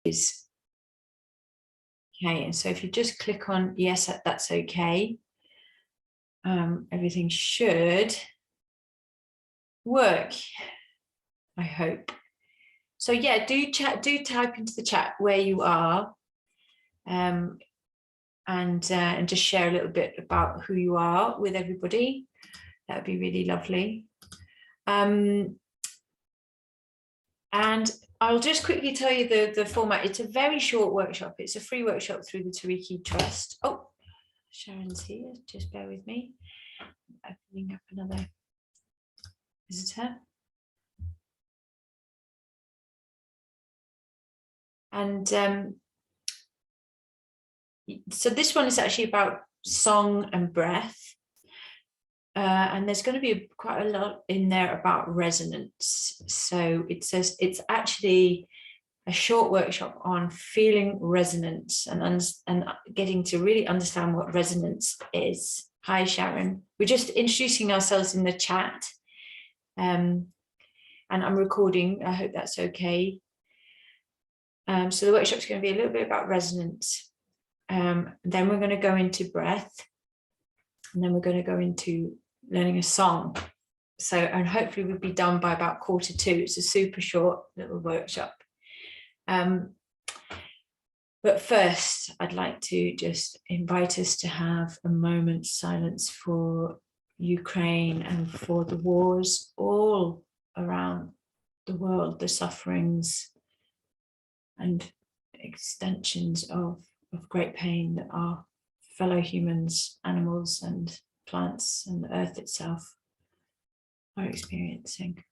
is. Okay, and so if you just click on yes, that's okay, everything should work, I hope. So yeah, do type into the chat where you are, and just share a little bit about who you are with everybody. That would be really lovely. And I'll just quickly tell you the format. It's a very short workshop. It's a free workshop through the Tariki Trust. Oh, Sharon's here. Just bear with me. Opening up another visitor. And so this one is actually about song and breath. And there's going to be quite a lot in there about resonance. So it says it's actually a short workshop on feeling resonance and getting to really understand what resonance is. Hi, Sharon. We're just introducing ourselves in the chat. And I'm recording. I hope that's okay. So the workshop's going to be a little bit about resonance. Then we're going to go into breath. And then we're going to go into learning a song. So, and hopefully we'll be done by about 1:45. It's a super short little workshop. But first, I'd like to just invite us to have a moment's silence for Ukraine and for the wars all around the world, the sufferings and extensions of great pain that our fellow humans, animals and plants and the earth itself are experiencing.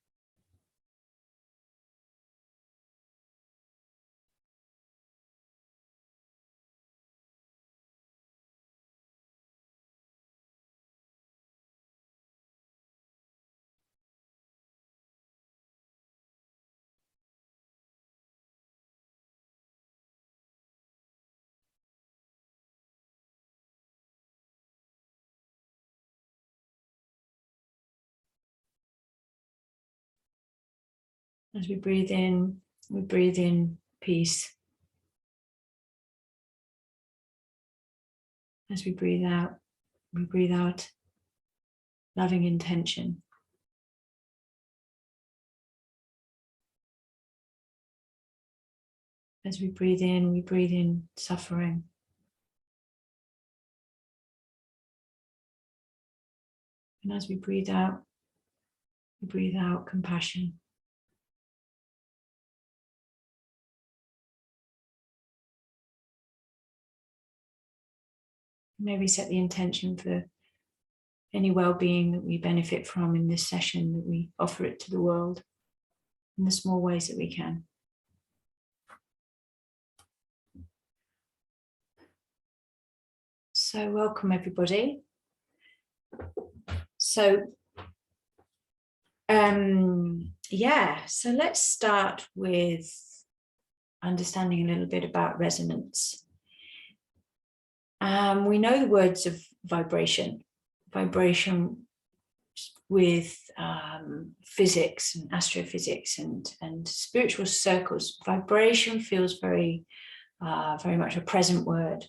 As we breathe in peace. As we breathe out loving intention. As we breathe in suffering. And as we breathe out compassion. Maybe set the intention for any well-being that we benefit from in this session, that we offer it to the world in the small ways that we can. So welcome everybody. So so let's start with understanding a little bit about resonance. We know the words of vibration with physics and astrophysics and spiritual circles. Vibration feels very much a present word.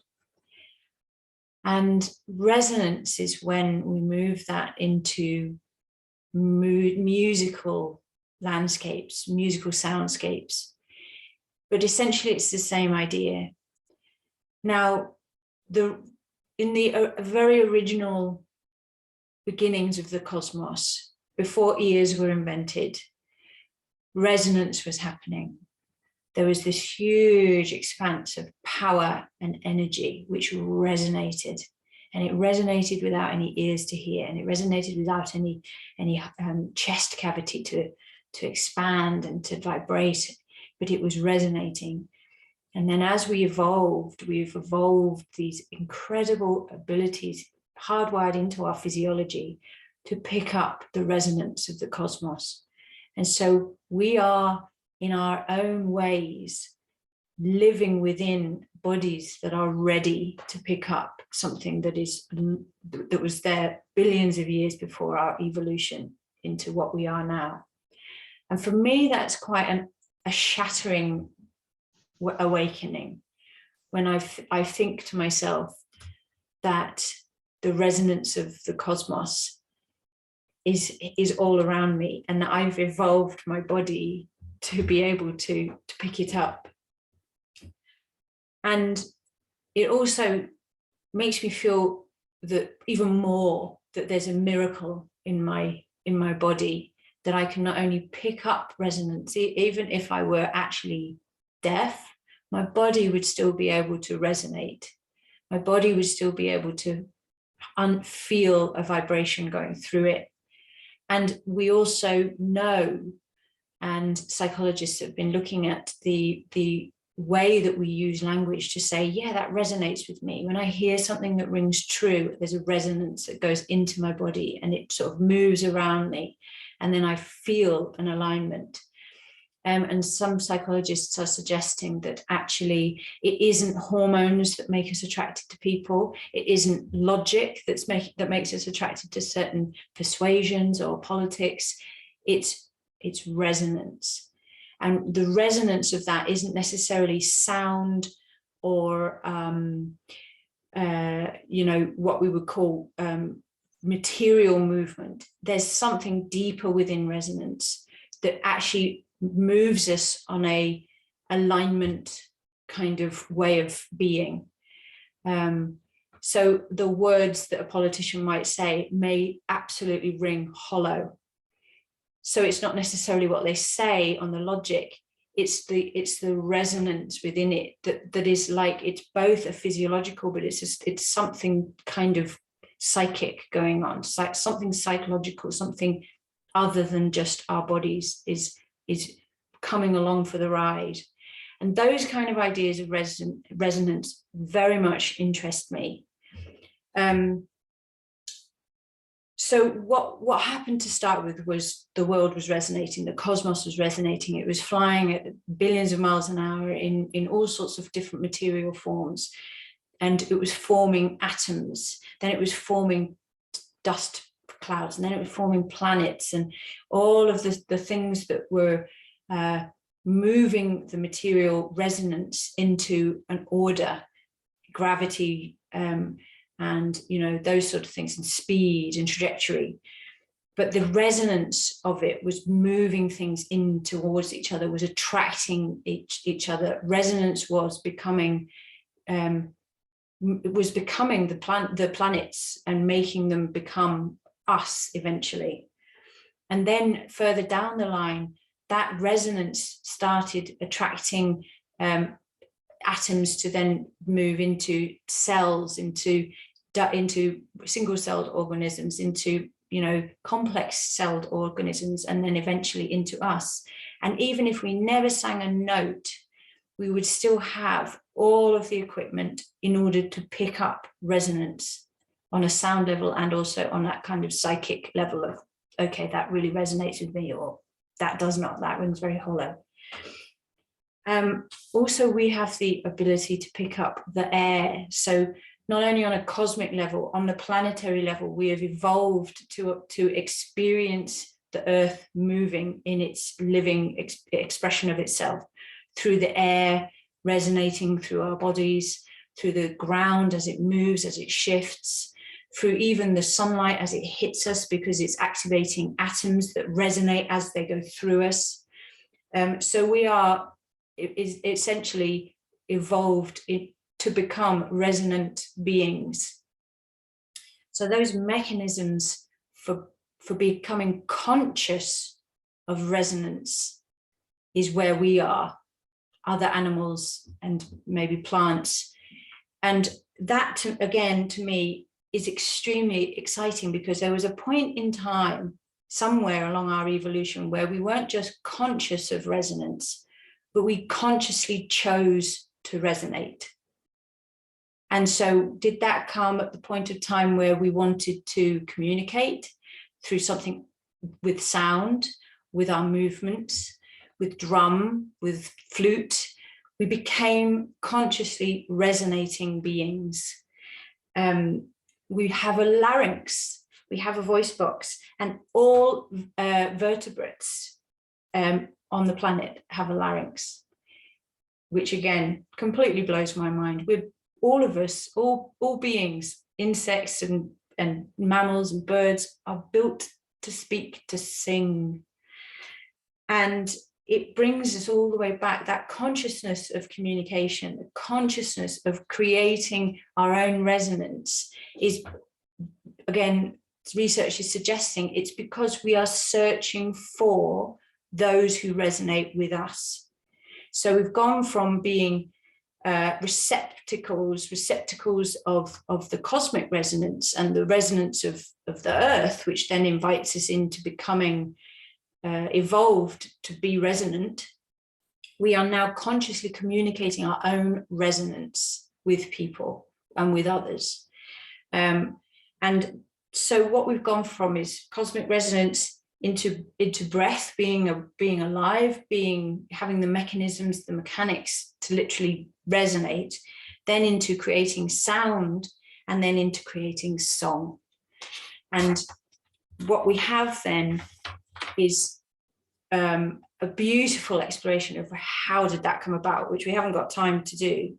And resonance is when we move that into musical landscapes, musical soundscapes. But essentially it's the same idea. Now, in the very original beginnings of the cosmos, before ears were invented, resonance was happening. There was this huge expanse of power and energy which resonated, and it resonated without any ears to hear, and it resonated without any chest cavity to expand and to vibrate, but it was resonating. And then as we've evolved these incredible abilities hardwired into our physiology to pick up the resonance of the cosmos. And so we are, in our own ways, living within bodies that are ready to pick up something that was there billions of years before our evolution into what we are now. And for me, that's quite a shattering awakening, when I think to myself that the resonance of the cosmos is all around me, and that I've evolved my body to be able to pick it up. And it also makes me feel that even more that there's a miracle in my body, that I can not only pick up resonance, even if I were actually deaf, my body would still be able to resonate. My body would still be able to feel a vibration going through it. And we also know, and psychologists have been looking at the way that we use language to say, yeah, that resonates with me. When I hear something that rings true, there's a resonance that goes into my body and it sort of moves around me. And then I feel an alignment. And some psychologists are suggesting that actually it isn't hormones that make us attracted to people. It isn't logic that makes us attracted to certain persuasions or politics. It's resonance. And the resonance of that isn't necessarily sound or, what we would call material movement. There's something deeper within resonance that actually moves us on a alignment kind of way of being. So the words that a politician might say may absolutely ring hollow. So it's not necessarily what they say on the logic, it's the resonance within it that is like, it's both a physiological, but it's something kind of psychic going on. It's like something psychological, something other than just our bodies is coming along for the ride. And those kind of ideas of resonance very much interest me. So what happened to start with was the world was resonating, the cosmos was resonating, it was flying at billions of miles an hour in all sorts of different material forms. And it was forming atoms, then it was forming dust clouds, and then it was forming planets, and all of the things that were moving the material resonance into an order, gravity, and those sort of things, and speed and trajectory. But the resonance of it was moving things in towards each other, was attracting each other. Resonance was becoming the planets and making them become us eventually. And then further down the line, that resonance started attracting atoms to then move into cells, into single-celled organisms, into complex-celled organisms, and then eventually into us. And even if we never sang a note, we would still have all of the equipment in order to pick up resonance on a sound level, and also on that kind of psychic level of, okay, that really resonates with me, or that does not, that rings very hollow. Also, we have the ability to pick up the air. So not only on a cosmic level, on the planetary level, we have evolved to experience the Earth moving in its living expression of itself, through the air resonating through our bodies, through the ground as it moves, as it shifts, through even the sunlight as it hits us, because it's activating atoms that resonate as they go through us. So we are essentially evolved to become resonant beings. So those mechanisms for becoming conscious of resonance is where we are, other animals and maybe plants. And that, again, to me, is extremely exciting, because there was a point in time somewhere along our evolution where we weren't just conscious of resonance, but we consciously chose to resonate. And so did that come at the point of time where we wanted to communicate through something with sound, with our movements, with drum, with flute? We became consciously resonating beings. We have a larynx, we have a voice box, and all vertebrates on the planet have a larynx. which again completely blows my mind. We're all of us, all beings, insects and mammals and birds, are built to speak, to sing. And it brings us all the way back, that consciousness of communication, the consciousness of creating our own resonance is, again, research is suggesting it's because we are searching for those who resonate with us. So we've gone from being receptacles of the cosmic resonance and the resonance of the earth, which then invites us into becoming evolved to be resonant. We are now consciously communicating our own resonance with people and with others. And so what we've gone from is cosmic resonance into breath, being alive, having the mechanisms, the mechanics to literally resonate, then into creating sound, and then into creating song. And what we have then is a beautiful exploration of how did that come about, which we haven't got time to do.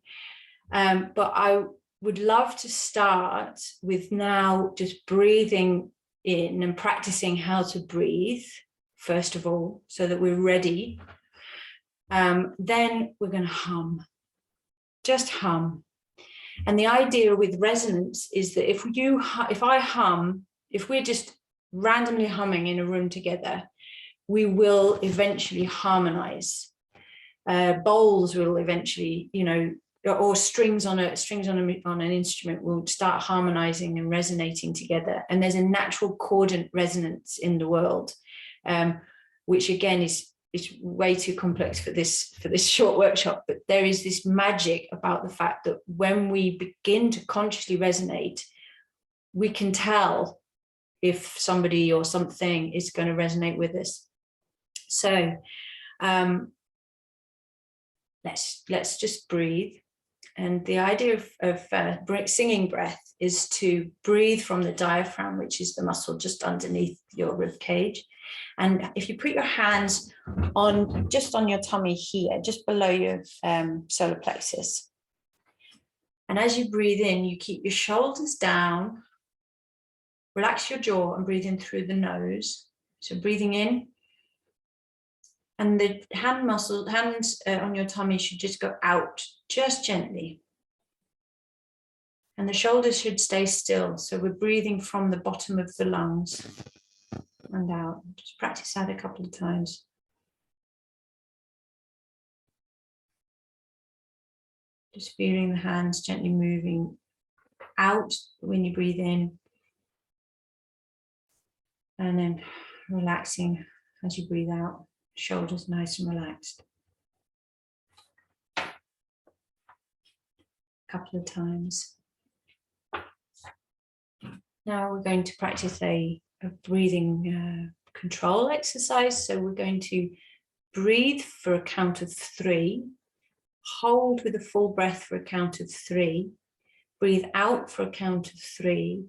But I would love to start with now just breathing in and practicing how to breathe, first of all, so that we're ready. Then we're going to hum, just hum. And the idea with resonance is that if we're just randomly humming in a room together, we will eventually harmonize. Bowls will eventually, or strings on an instrument will start harmonizing and resonating together. And there's a natural chordant resonance in the world, which again is way too complex for this short workshop. But there is this magic about the fact that when we begin to consciously resonate, we can tell if somebody or something is going to resonate with us. So let's just breathe. And the idea of singing breath is to breathe from the diaphragm, which is the muscle just underneath your rib cage. And if you put your hands just on your tummy here, just below your solar plexus. And as you breathe in, you keep your shoulders down, relax your jaw and breathe in through the nose. So breathing in. And the hands on your tummy should just go out, just gently. And the shoulders should stay still. So we're breathing from the bottom of the lungs and out. Just practice that a couple of times. Just feeling the hands gently moving out when you breathe in. And then relaxing as you breathe out. Shoulders nice and relaxed. A couple of times. Now we're going to practice a breathing control exercise. So we're going to breathe for a count of 3, hold with a full breath for a count of 3, breathe out for a count of 3,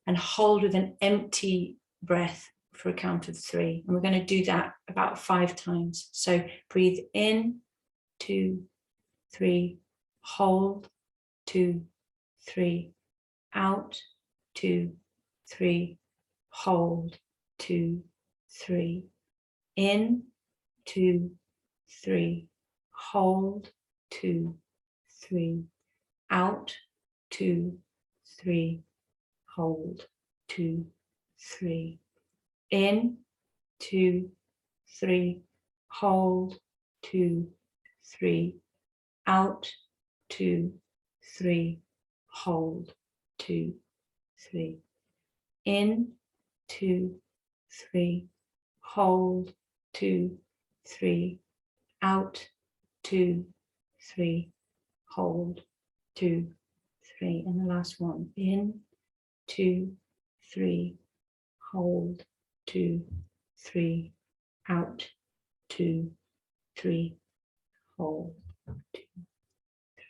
and hold with an empty breath for a count of 3. And we're going to do that about 5 times. So breathe in, 2, 3, hold, 2, 3, out, 2, 3, hold, 2, 3, in, 2, 3, hold, 2, 3, out, 2, 3, hold, 2, 3, in, 2, 3, hold, 2, 3, out, 2, 3, hold, 2, 3, in, 2, 3, hold, 2, 3, out, 2, 3, hold, 2, 3, and the last one, in, 2, 3, hold, 2, 3, out, 2, 3, hold, 2,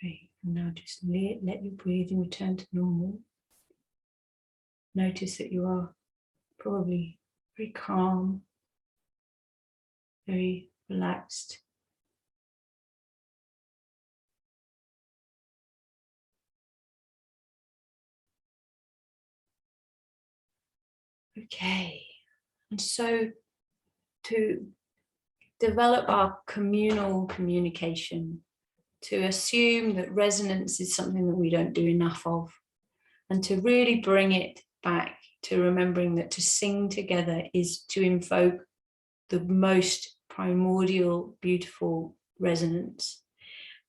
3. And now just let your breathing return to normal. Notice that you are probably very calm, very relaxed. Okay, and so to develop our communal communication, to assume that resonance is something that we don't do enough of, and to really bring it back to remembering that to sing together is to invoke the most primordial, beautiful resonance.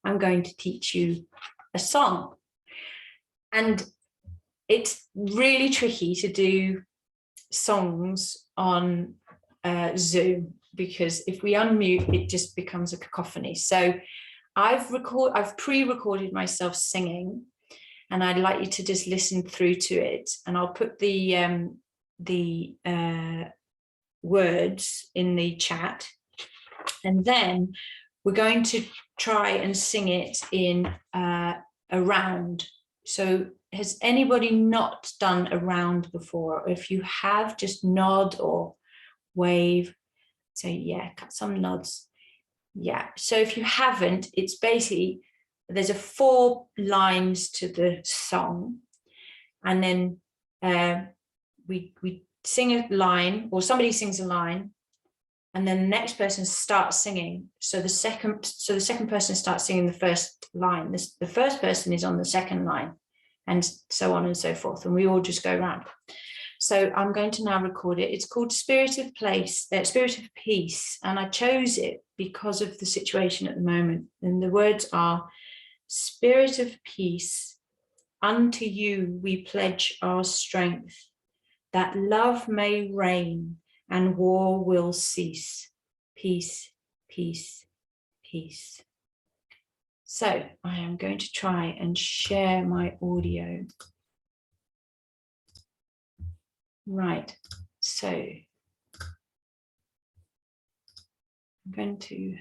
I'm going to teach you a song. And it's really tricky to do songs on Zoom, because if we unmute, it just becomes a cacophony. So I've pre-recorded myself singing, and I'd like you to just listen through to it. And I'll put the words in the chat, and then we're going to try and sing it in a round. So has anybody not done a round before? If you have, just nod or wave. So yeah, cut some nods. Yeah, so if you haven't, it's basically, there's 4 lines to the song, and then we sing a line, or somebody sings a line, and then the next person starts singing. So the second person starts singing the first line. The first person is on the second line, and so on and so forth. And we all just go around. So I'm going to now record it. It's called Spirit of Peace. And I chose it because of the situation at the moment. And the words are, Spirit of peace, unto you we pledge our strength, that love may reign and war will cease. Peace, peace, peace. So I am going to try and share my audio. Right, so I'm going to,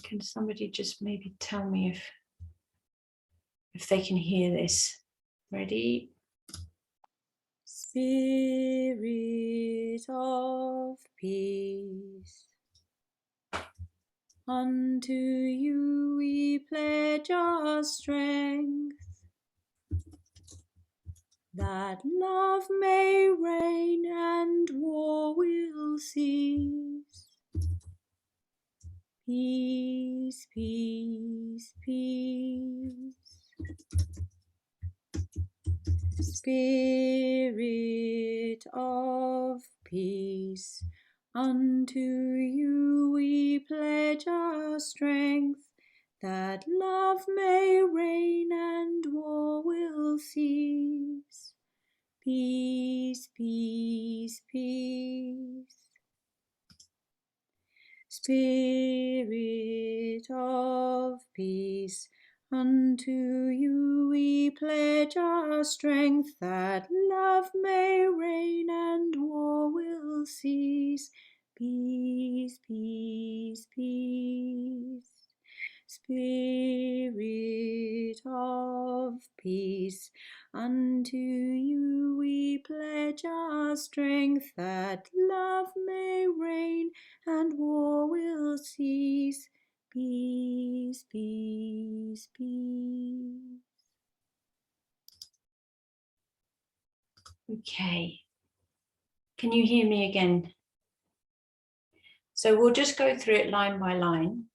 can somebody just maybe tell me if they can hear this? Ready? Spirit of peace, unto you we pledge our strength, that love may reign and war will cease. Peace, peace, peace. Spirit of peace, unto you we pledge our strength, that love may reign and war will cease. Peace, peace, peace. Spirit of peace, unto you we pledge our strength, that love may reign and war will cease. Peace, peace, peace. Spirit of peace, unto you we pledge our strength, that love may reign and war will cease. Peace, peace, peace. Okay. Can you hear me again? So we'll just go through it line by line.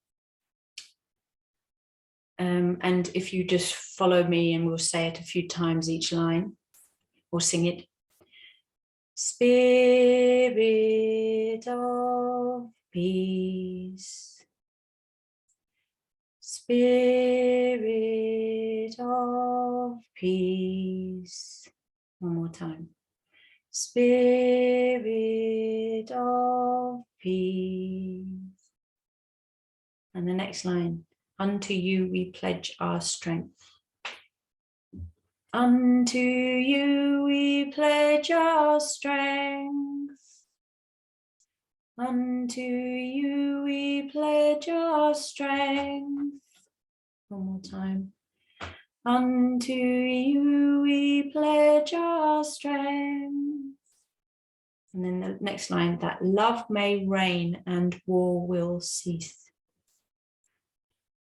And if you just follow me, and we'll say it a few times each line, or sing it. Spirit of peace, Spirit of peace. One more time. Spirit of peace. And the next line. Unto you we pledge our strength. Unto you we pledge our strength. Unto you we pledge our strength. One more time. Unto you we pledge our strength. And then the next line, that love may reign and war will cease.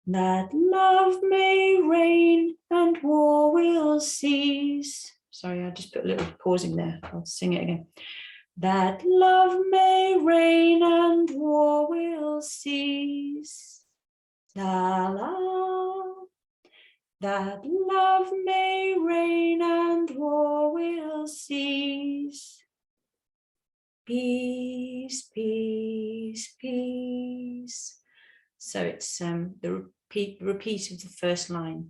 That love may reign and war will cease. Sorry, I just put a little pausing there. I'll sing it again. That love may reign and war will cease. La la. That love may reign and war will cease. Peace, peace, peace. So it's the repeat of the first line.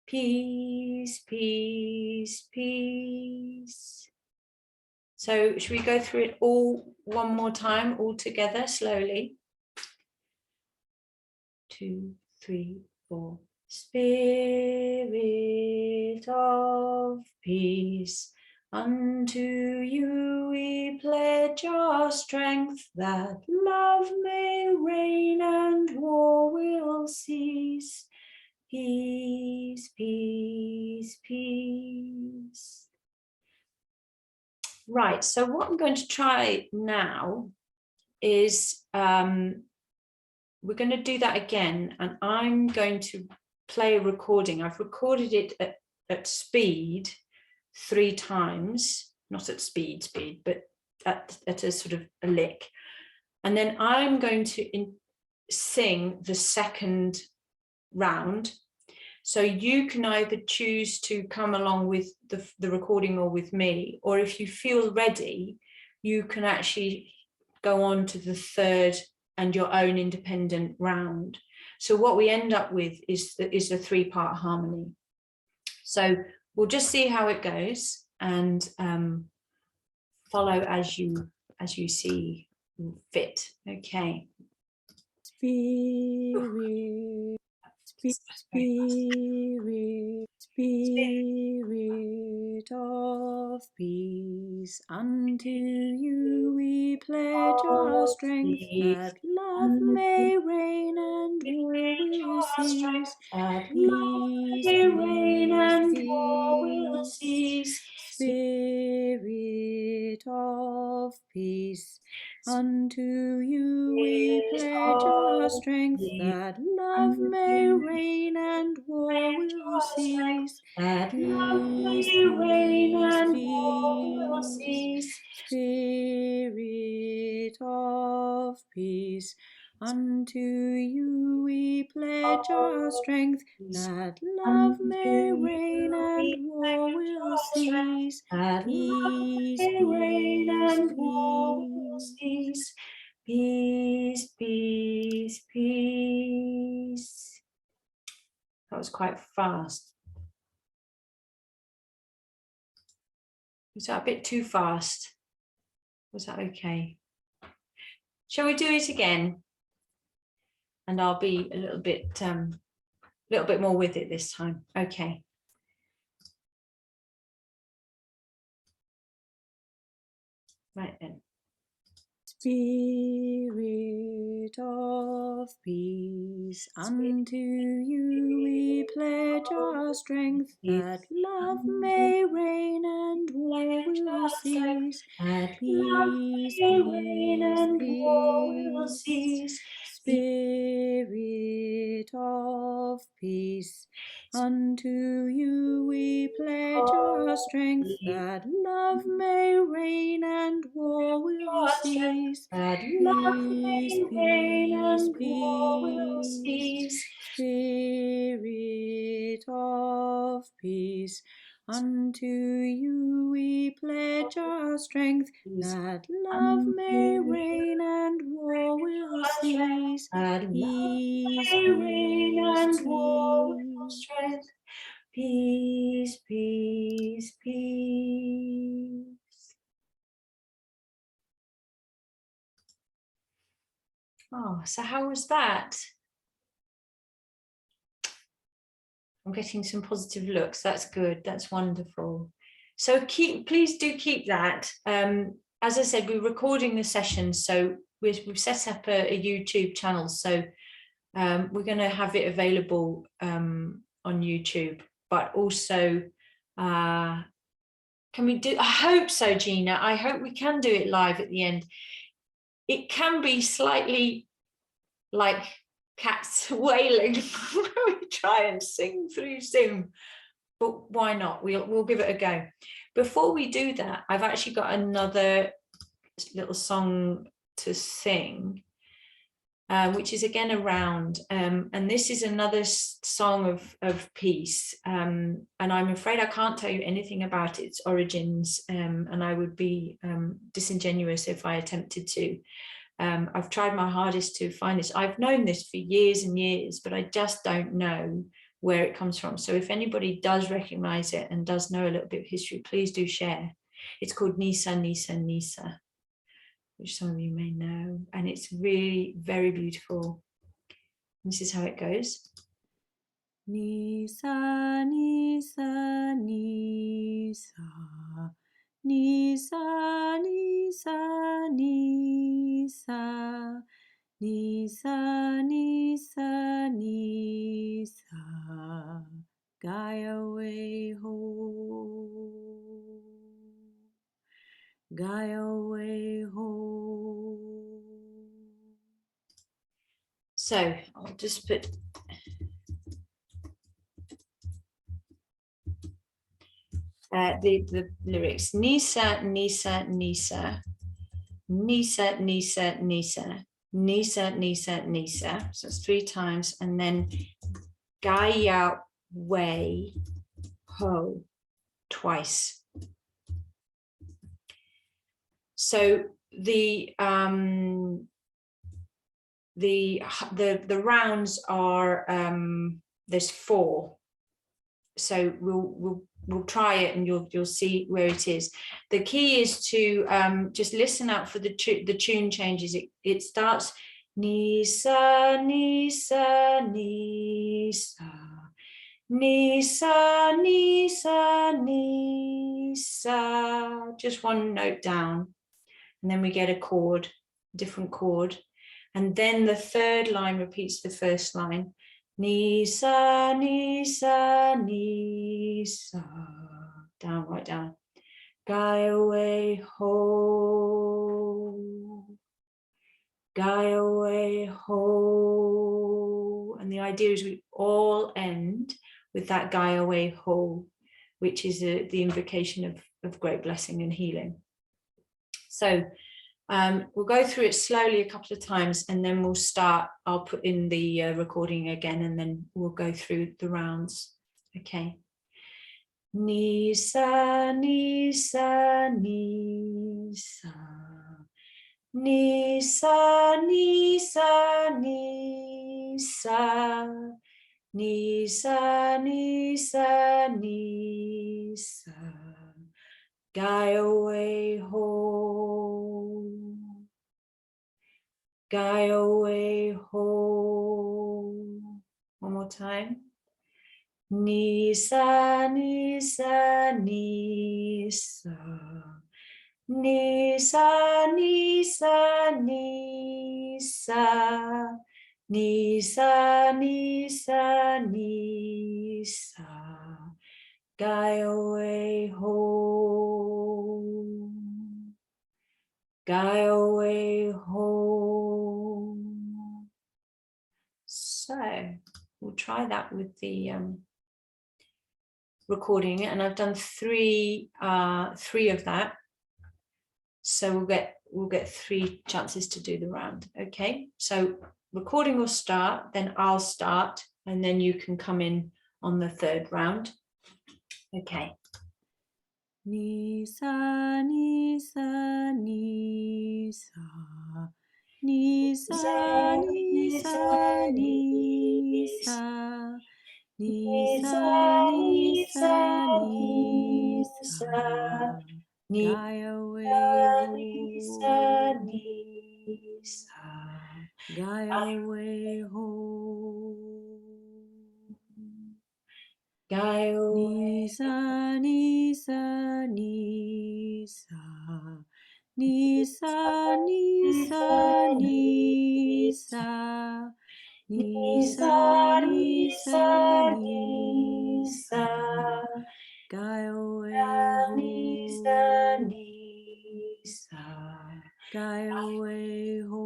Peace, peace, peace. So should we go through it all one more time, all together, slowly? 2, 3, 4. Spirit of peace, unto you we pledge our strength, that love may reign and war will cease. Peace, peace, peace. Right, so what I'm going to try now is we're going to do that again, and I'm going to play a recording. I've recorded it at speed 3 times, not at speed, but at a sort of a lick. And then I'm going to sing the second round. So you can either choose to come along with the recording or with me, or if you feel ready, you can actually go on to the third and your own independent round. So what we end up with is a 3-part harmony. So we'll just see how it goes and follow as you see fit. Okay. Spirit, Spirit, Spirit of peace, unto you we pledge our strength, that love may reign and war will cease. Peace, peace, peace. Spirit of peace, unto you we pledge our strength, that love may reign and war will cease. Peace, peace, peace. Spirit of peace, unto you we pledge our strength, that love may reign and war will cease. Peace, peace, peace. Peace, peace, peace. That was quite fast. Was that a bit too fast? Was that okay? Shall we do it again? And I'll be a little bit more with it this time. Okay. Right then. Spirit of peace, unto you we pledge our strength, that love may reign and war will cease. Peace, peace, peace. Spirit of peace, unto you we pledge our strength, that love may reign and war will cease. Peace, peace, peace. Spirit of peace, unto you we pledge our strength, that love may reign and war will cease. Peace, peace, peace. Peace, peace, peace. Oh, so how was that? I'm getting some positive looks. That's good. That's wonderful. So please do keep that. As I said, we're recording the session, so we've set up a YouTube channel. So we're going to have it available on YouTube, but also can we do? I hope so, Gina. I hope we can do it live at the end. It can be slightly like cats wailing when we try and sing through Zoom, but why not? We'll give it a go. Before we do that, I've actually got another little song to sing, which is again around, and this is another song of peace, and I'm afraid I can't tell you anything about its origins, and I would be disingenuous if I attempted to. I've tried my hardest to find this. I've known this for years and years, but I just don't know where it comes from. So if anybody does recognize it and does know a little bit of history, please do share. It's called Nisa, Nisa, Nisa, which some of you may know, and it's really very beautiful. This is how it goes. Nisa, Nisa, Nisa, Nisa, Nisa, Nisa, Nisa, Nisa, Nisa, Gaia ho, Gaia ho. So I'll just put the lyrics. Nisa, Nisa, Nisa, Nisa, Nisa, Nisa, Nisa, Nisa, Nisa. So it's 3 times, and then Gaia way ho twice. So the rounds are there's 4. So we'll try it, and you'll see where it is. The key is to just listen out for the tune changes. It starts Nisa, Nisa, Nisa, Nisa, Nisa, Nisa. Just one note down, and then we get a chord, different chord, and then the 3rd line repeats the 1st line. Nisa, Nisa, Nisa. Down, right down. Gaia way ho. Gaia way ho. And the idea is we all end with that Gaia way ho, which is the invocation of great blessing and healing. So we'll go through it slowly a couple of times, and then we'll start. I'll put in the recording again, and then we'll go through the rounds. Okay. Nisa, Nisa, Nisa, Nisa, Nisa, Nisa, Nisa, Nisa, Nisa, Gaia way ho, Gaia way ho. One more time. Nisa, Nisa, Nisa, Nisa, Nisa, Nisa, Nisa, Nisa, Nisa, Gaia way ho, Gaia way ho. So we'll try that with the recording, and I've done 3 of that, so we'll get 3 chances to do the round. Okay, so recording will start, then I'll start, and then you can come in on the 3rd round. Okay. Nisa, Nisa, Nisa, Nisa, Nisa, Nisa, Nisa, Nisa, Nisa, Gaia way ho, Gaia way ho, Nisa, Nisa, Nisa, Nisa, Nisa, Nisa, Nisa, Nisa, Nisa, Gaia way ho, Gaia way ho.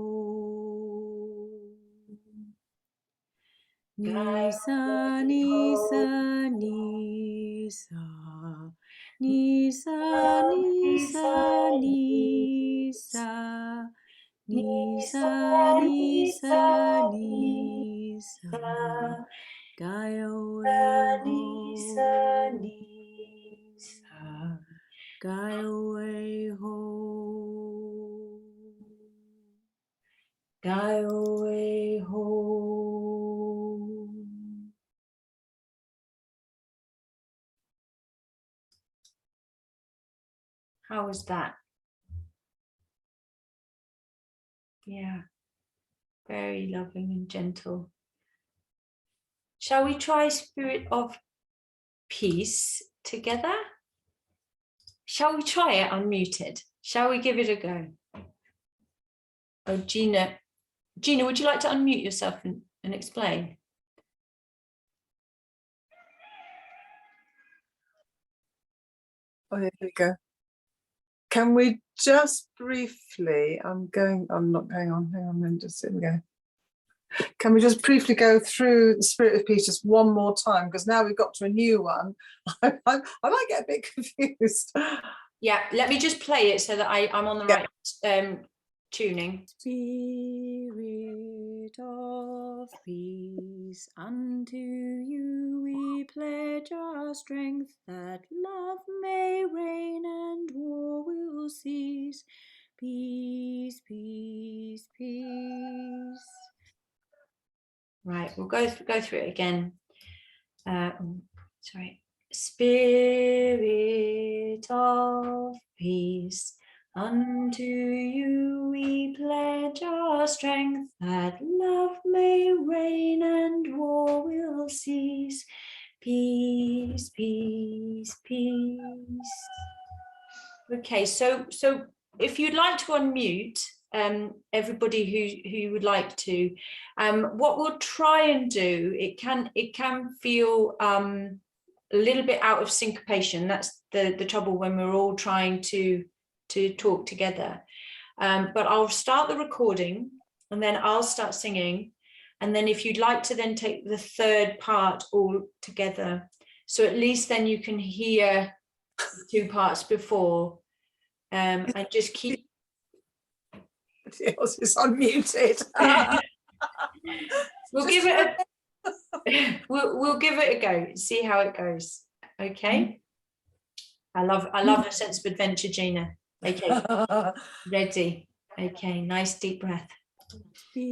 Nisa, Nisa, Nisa, Nisa, Nisa, Nisa, Nisa, Nisa, Nisa, guy away ho, guy away ho, guy away ho. How was that? Yeah, very loving and gentle. Shall we try Spirit of Peace together? Shall we try it unmuted? Shall we give it a go? Oh, Gina, would you like to unmute yourself and explain? Oh, here we go. Can we just briefly, I'm not going on, hang on, then just here we go. Can we just briefly go through the Spirit of Peace just one more time? Because now we've got to a new one. I might get a bit confused. Yeah, let me just play it so that I'm on the right tuning. Spirit of peace, unto you we pledge our strength, that love may reign and war will cease. Peace, peace, peace. Right, we'll go through it again. Sorry. Spirit of peace, unto you we pledge our strength, that love may reign and war will cease. Peace, peace, peace. Okay, so if you'd like to unmute everybody who would like to, what we'll try and do, it can feel a little bit out of syncopation. That's the trouble when we're all trying to talk together. But I'll start the recording and then I'll start singing, and then if you'd like to then take the third part all together, so at least then you can hear the two parts before, and just keep. Yours is unmuted. We'll give it we'll give it a go, see how it goes. Okay. I love a sense of adventure, Gina. Okay. Ready. Okay, nice deep breath. Spirit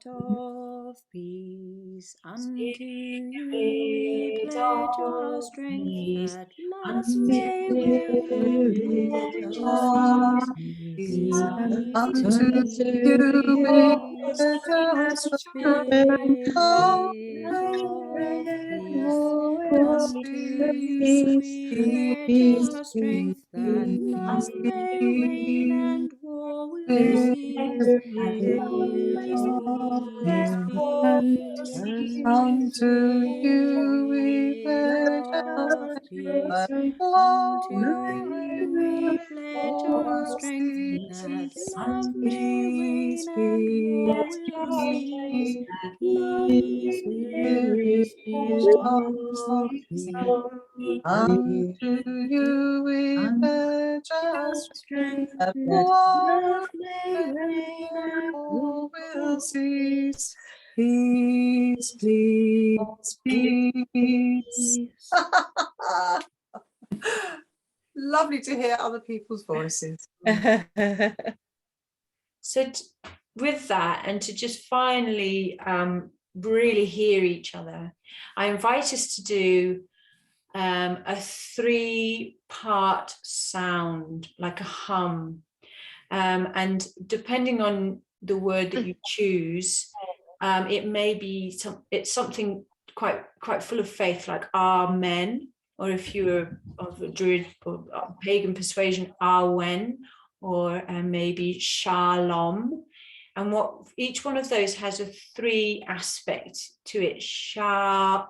of peace, unto you we pledge our strength, that love may reign and war will cease. Peace, Unto peace, you we peace. pledge our Spirit strength. of peace, unto you we pledge our strength, that love may reign and war will cease. Peace, peace, peace. Unto you we Spirit pledge our of strength, peace, that unto love you we pledge our strength, that love may reign and war will cease. Peace, peace, peace. unto you we pledge our strength, that love may reign and war will cease. Peace, peace, peace. Lovely to hear other people's voices. So with that, and to just finally really hear each other, I invite us to do a 3-part sound, like a hum, and depending on the word that you choose, it may be it's something quite full of faith, like Amen, or if you're of a Druid or pagan persuasion, Awen, or maybe Shalom. And what each one of those has a 3 aspect to it: Shalom,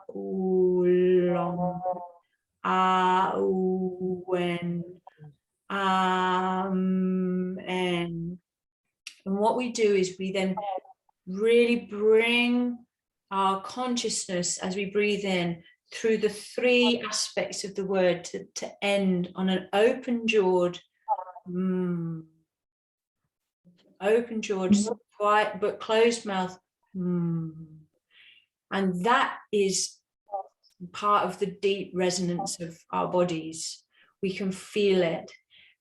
Awen, Amen. And what we do is we then really bring our consciousness as we breathe in through the three aspects of the word to end on an open-jawed, open-jawed, quiet but closed mouth. And that is part of the deep resonance of our bodies. We can feel it.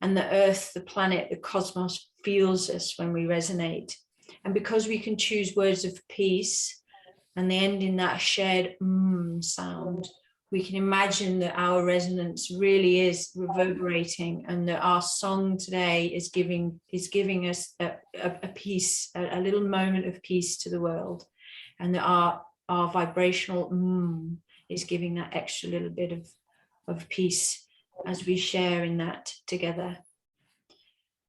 And the earth, the planet, the cosmos feels us when we resonate. And because we can choose words of peace and they end in that shared sound, we can imagine that our resonance really is reverberating, and that our song today is giving us a peace, a little moment of peace to the world, and that our vibrational is giving that extra little bit of peace as we share in that together.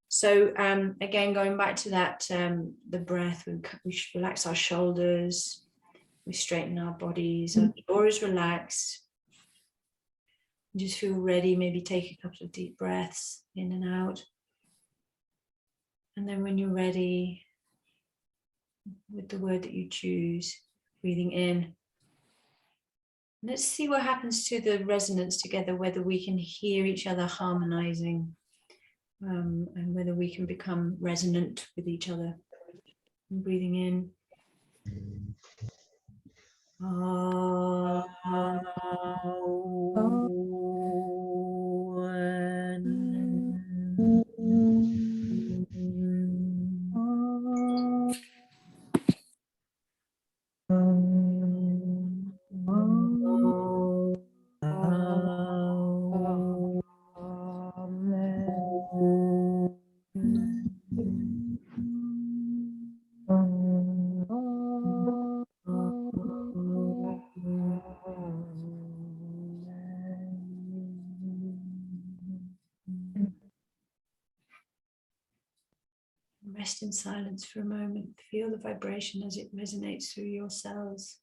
So again, going back to that, the breath, we should relax our shoulders, we straighten our bodies, our jaw is relaxed. Just feel ready, maybe take a couple of deep breaths in and out. And then when you're ready, with the word that you choose, breathing in. Let's see what happens to the resonance together, whether we can hear each other harmonizing, and whether we can become resonant with each other. And breathing in. Rest in silence for a moment. Feel the vibration as it resonates through your cells.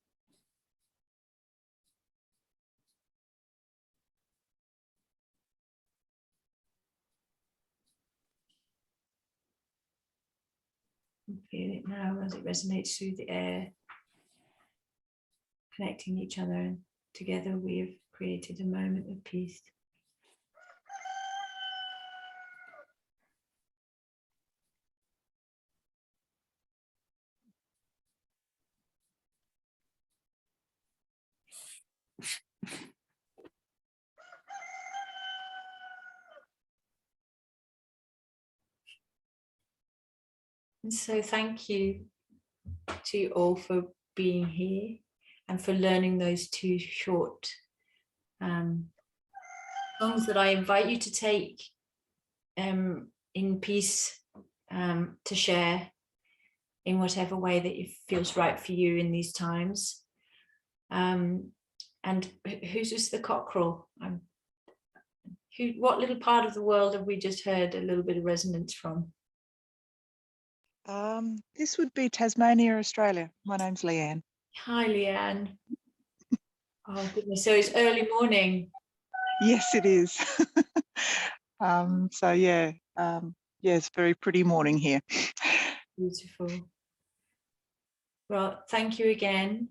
And feel it now as it resonates through the air, connecting each other, and together we have created a moment of peace. And so thank you to you all for being here and for learning those two short songs that I invite you to take in peace, to share in whatever way that it feels right for you in these times. And who's just the cockerel? What little part of the world have we just heard a little bit of resonance from? This would be Tasmania, Australia. My name's Leanne. Hi, Leanne. Oh, goodness. So it's early morning. Yes, it is. So, yeah, it's a very pretty morning here. Beautiful. Well, thank you again.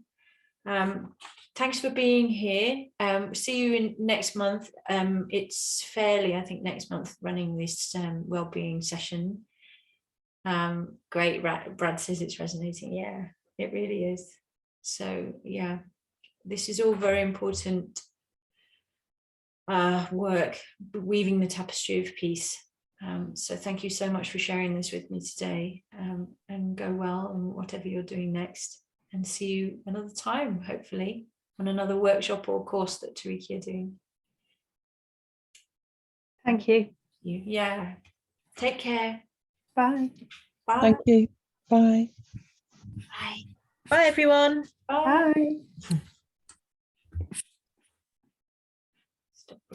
Thanks for being here. See you in next month. It's fairly, I think, next month running this wellbeing session. Great. Brad says it's resonating. Yeah, it really is. So yeah, this is all very important work, weaving the tapestry of peace. So thank you so much for sharing this with me today, and go well on whatever you're doing next, and see you another time, hopefully on another workshop or course that Tariki are doing. Thank you. Yeah, take care. Bye. Bye. Thank you. Bye. Bye. Bye, everyone. Bye. Bye.